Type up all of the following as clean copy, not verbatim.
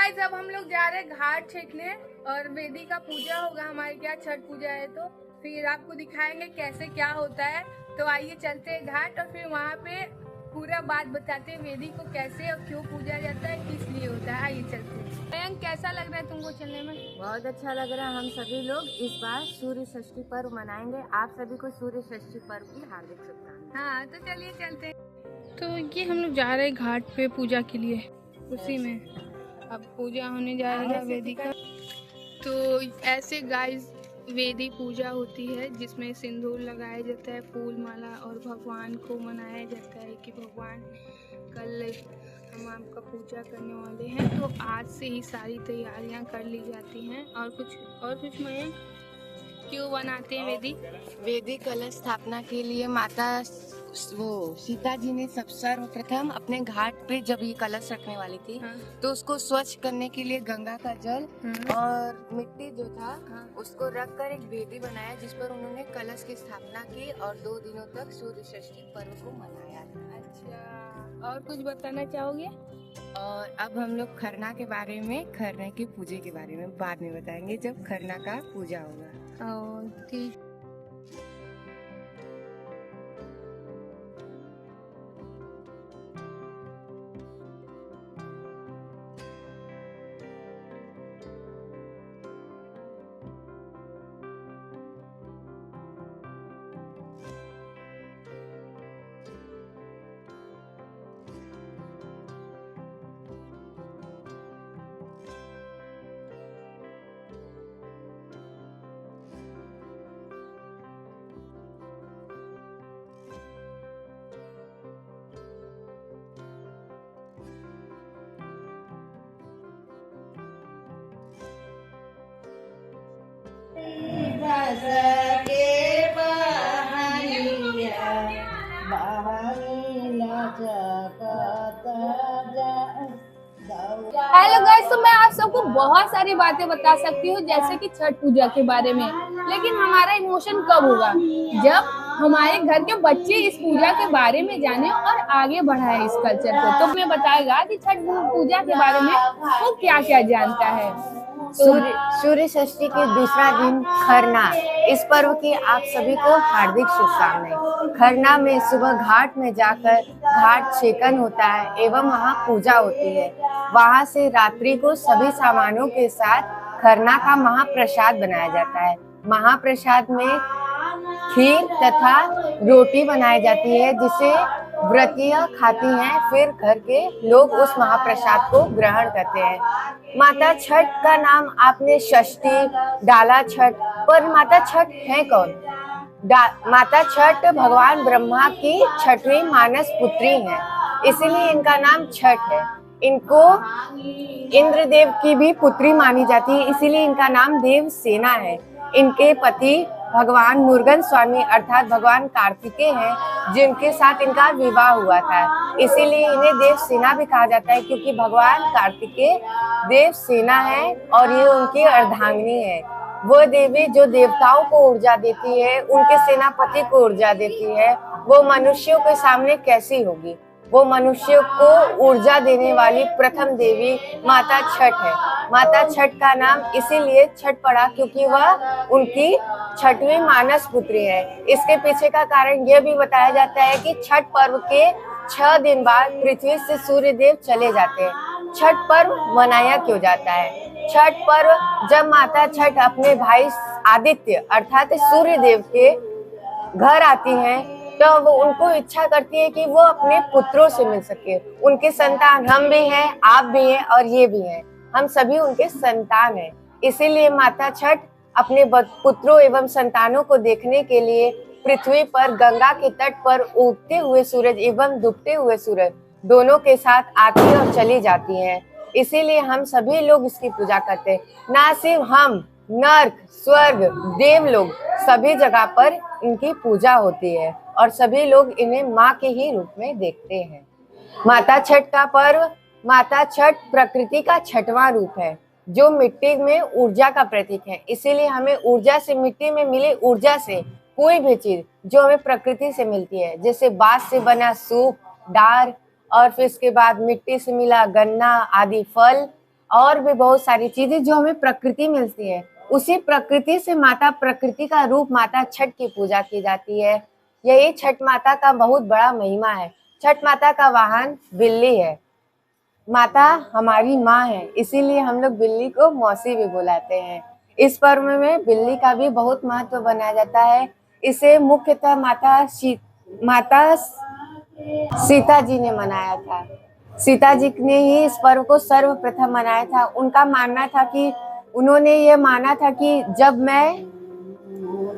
Guys अब हम लोग जा रहे हैं घाट छेकने और वेदी का पूजा होगा हमारे क्या छठ पूजा है तो फिर आपको दिखाएंगे कैसे क्या होता है। तो आइए चलते हैं घाट और फिर वहाँ पे पूरा बात बताते हैं वेदी को कैसे और क्यों पूजा जाता है किस लिए होता है। आइए चलते हैं। मयंक कैसा लग रहा है तुमको चलने में? बहुत अच्छा लग रहा है। हम सभी लोग इस बार सूर्य षष्ठी पर्व मनाएंगे। आप सभी को सूर्य षष्ठी पर्व की हार्दिक शुभकामनाएं। हाँ तो चलिए चलते हैं। तो ये हम लोग जा रहे हैं घाट पे पूजा के लिए, उसी में अब पूजा होने जाएगा वेदी का। तो ऐसे गाइस वेदी पूजा होती है जिसमें सिंदूर लगाया जाता है, फूल माला, और भगवान को मनाया जाता है कि भगवान कल हम आपका पूजा करने वाले हैं। तो आज से ही सारी तैयारियां कर ली जाती हैं। और कुछ मैं क्यों बनाते हैं वेदी? वेदी कलश स्थापना के लिए माता सीता जी ने सब सर्वप्रथम अपने घाट पे जब ये कलश रखने वाली थी तो उसको स्वच्छ करने के लिए गंगा का जल और मिट्टी जो था उसको रख कर एक वेदी बनाया जिस पर उन्होंने कलश की स्थापना की और 2 दिनों तक सूर्य षष्ठी पर्व को मनाया। अच्छा, और कुछ बताना चाहोगे? और अब हम लोग खरना के बारे में, खरना की पूजा के बारे में बाद में बताएंगे जब खरना का पूजा होगा। ठीक। हेलो गाइस, तो मैं आप सबको बहुत सारी बातें बता सकती हूँ जैसे कि छठ पूजा के बारे में, लेकिन हमारा इमोशन कब होगा जब हमारे घर के बच्चे इस पूजा के बारे में जाने और आगे बढ़ाए इस कल्चर को। तो मैं बताएगा कि छठ पूजा के बारे में वो क्या क्या जानता है। सूर्य षष्ठी के दूसरा दिन खरना, इस पर्व की आप सभी को हार्दिक शुभकामनाएं। खरना में सुबह घाट में जाकर घाट छेकन होता है एवं वहाँ पूजा होती है। वहाँ से रात्रि को सभी सामानों के साथ खरना का महाप्रसाद बनाया जाता है। महाप्रसाद में खीर तथा रोटी बनाई जाती है जिसे व्रतियाँ खाती हैं। फिर घर के लोग उस महाप्रसाद को ग्रहण करते हैं। माता छठ का नाम आपने षष्ठी डाला छठ, पर माता छठ है कौन? माता छठ भगवान ब्रह्मा की छठवीं मानस पुत्री है, इसीलिए इनका नाम छठ है। इनको इंद्रदेव की भी पुत्री मानी जाती है, इसीलिए इनका नाम देवसेना है। इनके पति भगवान मुरुगन स्वामी अर्थात भगवान कार्तिकेय हैं, जिनके साथ इनका विवाह हुआ था। इसीलिए इन्हें देवसेना भी कहा जाता है क्योंकि भगवान कार्तिकेय देवसेना है और ये उनकी अर्धांगिनी है। वो देवी जो देवताओं को ऊर्जा देती है, उनके सेनापति को ऊर्जा देती है, वो मनुष्यों के सामने कैसी होगी? वो मनुष्यों को ऊर्जा देने वाली प्रथम देवी माता छठ है। माता छठ का नाम इसीलिए छठ पड़ा क्योंकि वह उनकी छठवीं मानस पुत्री है। इसके पीछे का कारण यह भी बताया जाता है कि छठ पर्व के 6 दिन बाद पृथ्वी से सूर्य देव चले जाते हैं। छठ पर्व मनाया क्यों जाता है? छठ पर्व जब माता छठ अपने भाई आदित्य अर्थात सूर्य देव के घर आती हैं तो वो उनको इच्छा करती है कि वो अपने पुत्रों से मिल सके। उनके संतान हम भी हैं, आप भी हैं और ये भी हैं, हम सभी उनके संतान हैं। इसीलिए माता छठ अपने पुत्रों एवं संतानों को देखने के लिए पृथ्वी पर गंगा के तट पर उगते हुए सूरज एवं डूबते हुए सूरज दोनों के साथ आती और चली जाती हैं। इसीलिए हम सभी लोग इसकी पूजा करते हैं। ना सिर्फ हम, नर्क, स्वर्ग, देव लोग, सभी जगह पर इनकी पूजा होती है और सभी लोग इन्हें माँ के ही रूप में देखते हैं। माता छठ का पर्व, माता छठ प्रकृति का छठवां रूप है जो मिट्टी में ऊर्जा का प्रतीक है। इसीलिए हमें ऊर्जा से, मिट्टी में मिली ऊर्जा से कोई भी चीज जो हमें प्रकृति से मिलती है, जैसे बांस से बना सूप, डार और फिर इसके बाद मिट्टी से मिला गन्ना आदि फल और भी बहुत सारी चीजें जो हमें प्रकृति मिलती है, उसी प्रकृति से माता प्रकृति का रूप माता छठ की पूजा की जाती है। यही छठ माता का बहुत बड़ा महिमा है। छठ माता का वाहन बिल्ली है। माता हमारी माँ है, इसीलिए हम लोग बिल्ली को मौसी भी बुलाते हैं। इस पर्व में बिल्ली का भी बहुत महत्व बनाया जाता है। इसे मुख्यतः माता सीता जी ने मनाया था। सीता जी ने ही इस पर्व को सर्वप्रथम मनाया था। उनका मानना था कि उन्होंने ये माना था कि जब मैं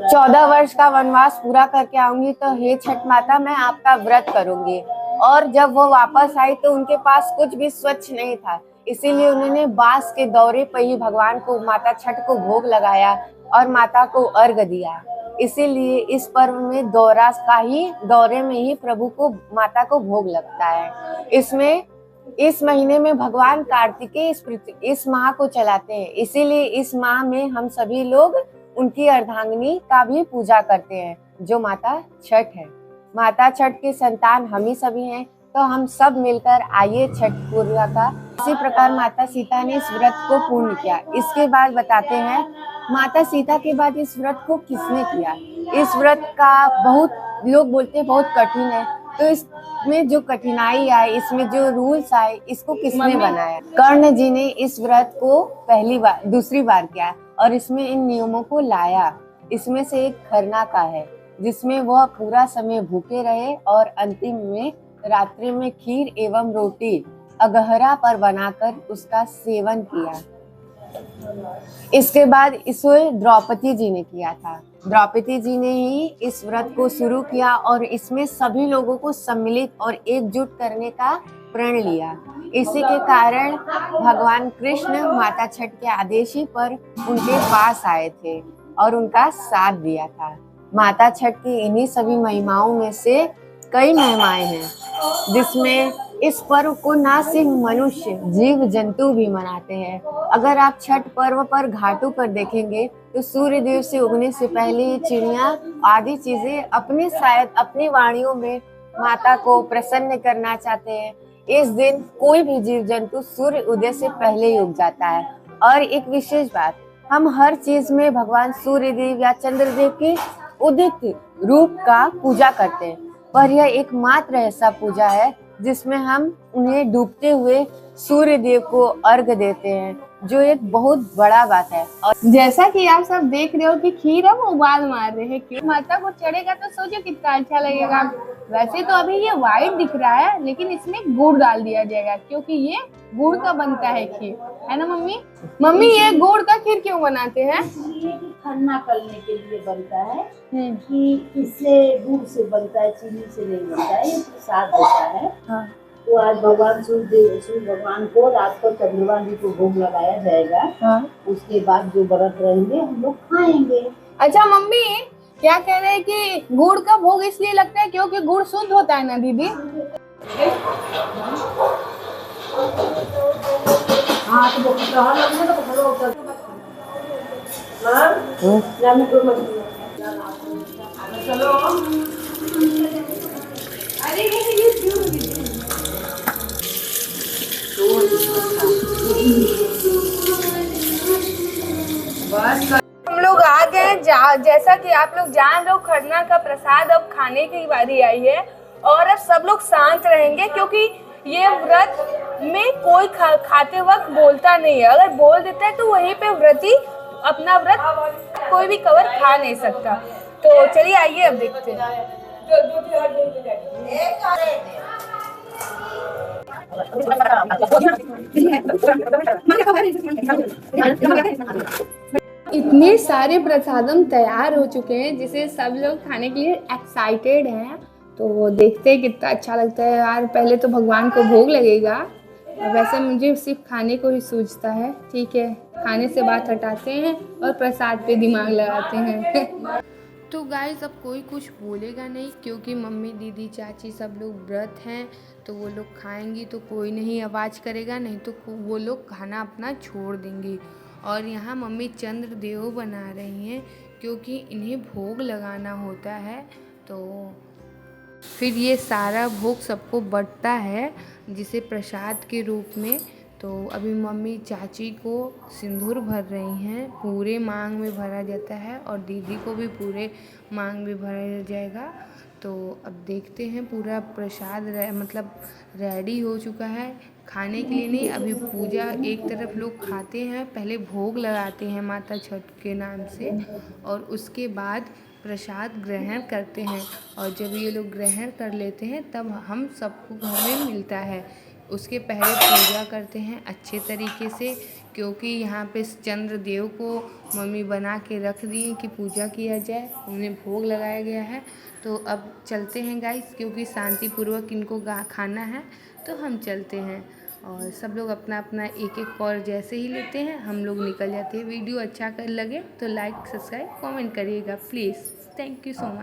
14 वर्ष का वनवास पूरा करके आऊंगी तो हे छठ माता, मैं आपका व्रत करूंगी। और जब वो वापस आई तो उनके पास कुछ भी स्वच्छ नहीं था, इसीलिए उन्होंने बांस के दौरे पर ही भगवान को, माता छठ को भोग लगाया और माता को अर्घ दिया। इसीलिए इस पर्व में दौरे में ही प्रभु को, माता को भोग लगता है। इस महीने में भगवान कार्तिकेय इस माह को चलाते हैं, इसीलिए इस माह में हम सभी लोग उनकी अर्धांगिनी का भी पूजा करते हैं, जो माता छठ है। माता छठ के संतान हम ही सभी हैं, तो हम सब मिलकर आइए छठ पूजा का। इसी प्रकार माता सीता ने इस व्रत को पूर्ण किया। इसके बाद बताते हैं माता सीता के बाद इस व्रत को किसने किया। इस व्रत का बहुत लोग बोलते हैं बहुत कठिन है, तो इसमें जो कठिनाई आई, इसमें जो रूल्स आए, इसको किसने बनाया। कर्ण जी ने इस व्रत को दूसरी बार किया और इसमें इन नियमों को लाया। इसमें से एक खरना का है, जिसमें वह पूरा समय भूखे रहे और अंतिम में रात्रि में खीर एवं रोटी अगहरा पर बनाकर उसका सेवन किया। इसके बाद इसे द्रौपदी जी ने किया था। द्रौपदी जी ने ही इस व्रत को शुरू किया और इसमें सभी लोगों को सम्मिलित और एकजुट करने का प्रण लिया। इसी के कारण भगवान कृष्ण माता छठ के आदेश पर उनके पास आए थे और उनका साथ दिया था। माता छठ की इन्हीं सभी महिमाओं में से कई महिमाएं हैं, जिसमें इस पर्व को ना सिर्फ मनुष्य, जीव जंतु भी मनाते हैं। अगर आप छठ पर्व पर घाटों पर देखेंगे तो सूर्य देव से उगने से पहले ही चिड़िया आदि चीजें अपनी वाणियों में माता को प्रसन्न करना चाहते हैं। इस दिन कोई भी जीव जंतु सूर्य उदय से पहले ही उग जाता है। और एक विशेष बात, हम हर चीज में भगवान सूर्य देव या चंद्रदेव के उदित रूप का पूजा करते हैं, पर यह एकमात्र ऐसा पूजा है जिसमें हम उन्हें डूबते हुए सूर्य देव को अर्घ देते हैं, जो एक बहुत बड़ा बात है। और जैसा कि आप सब देख रहे हो कि खीर है वो उबाल मार रहे हैं, क्यों माता को चढ़ेगा तो सोचो कितना अच्छा लगेगा। वैसे तो अभी ये व्हाइट दिख रहा है, लेकिन इसमें गुड़ डाल दिया जाएगा, क्योंकि ये गुड़ का बनता है खीर, है ना मम्मी? मम्मी ये गुड़ का खीर क्यों बनाते हैं? खरना करने के लिए बनता है कि इससे गुड़ से बनता है, चीनी से नहीं बनता है। ये प्रसाद होता है। हाँ। तो आज भगवान सूर्य भगवान को रात को चंद्रमा जी को भोग लगाया जाएगा। हाँ। उसके बाद जो व्रत रहेंगे हम लोग खाएंगे। अच्छा मम्मी, क्या कह रहे हैं कि गुड़ का भोग इसलिए लगता है क्योंकि गुड़ शुद्ध होता है ना दीदी? हाँ तो चलो। अरे ये हम लोग आ गए। जैसा कि आप लोग जान रहे हो, खरना का प्रसाद अब खाने की बारी आई है और अब सब लोग शांत रहेंगे, क्योंकि ये व्रत में कोई खाते वक्त बोलता नहीं है। अगर बोल देता है तो वहीं पे व्रती अपना व्रत कोई भी कवर खा नहीं सकता। तो चलिए आइए अब देखते हैं। इतने सारे प्रसादम तैयार हो चुके हैं जिसे सब लोग खाने के लिए एक्साइटेड हैं। तो देखते हैं कितना अच्छा लगता है यार। पहले तो भगवान को भोग लगेगा, वैसे मुझे सिर्फ खाने को ही सूझता है। ठीक है, खाने से बात हटाते हैं और प्रसाद पे दिमाग लगाते हैं। तो गाइस अब कोई कुछ बोलेगा नहीं, क्योंकि मम्मी दीदी चाची सब लोग व्रत हैं, तो वो लोग खाएंगी तो कोई नहीं आवाज़ करेगा, नहीं तो वो लोग खाना अपना छोड़ देंगे। और यहाँ मम्मी चंद्रदेव बना रही हैं, क्योंकि इन्हें भोग लगाना होता है। तो फिर ये सारा भोग सबको बंटता है, जिसे प्रसाद के रूप में। तो अभी मम्मी चाची को सिंदूर भर रही हैं, पूरे मांग में भरा जाता है और दीदी को भी पूरे मांग में भरा जाएगा। तो अब देखते हैं, पूरा प्रसाद मतलब रेडी हो चुका है खाने के लिए। नहीं, अभी पूजा एक तरफ लोग खाते हैं, पहले भोग लगाते हैं माता छठ के नाम से और उसके बाद प्रसाद ग्रहण करते हैं। और जब ये लोग ग्रहण कर लेते हैं तब हम सबको घर में मिलता है। उसके पहले पूजा करते हैं अच्छे तरीके से, क्योंकि यहाँ पे चंद्र देव को मम्मी बना के रख दी है कि पूजा किया जाए, उन्हें भोग लगाया गया है। तो अब चलते हैं गाइस, क्योंकि शांतिपूर्वक इनको खाना है, तो हम चलते हैं। और सब लोग अपना अपना एक एक कौर जैसे ही लेते हैं, हम लोग निकल जाते हैं। वीडियो अच्छा कर लगे तो लाइक, सब्सक्राइब, कमेंट करिएगा please. Thank you so much.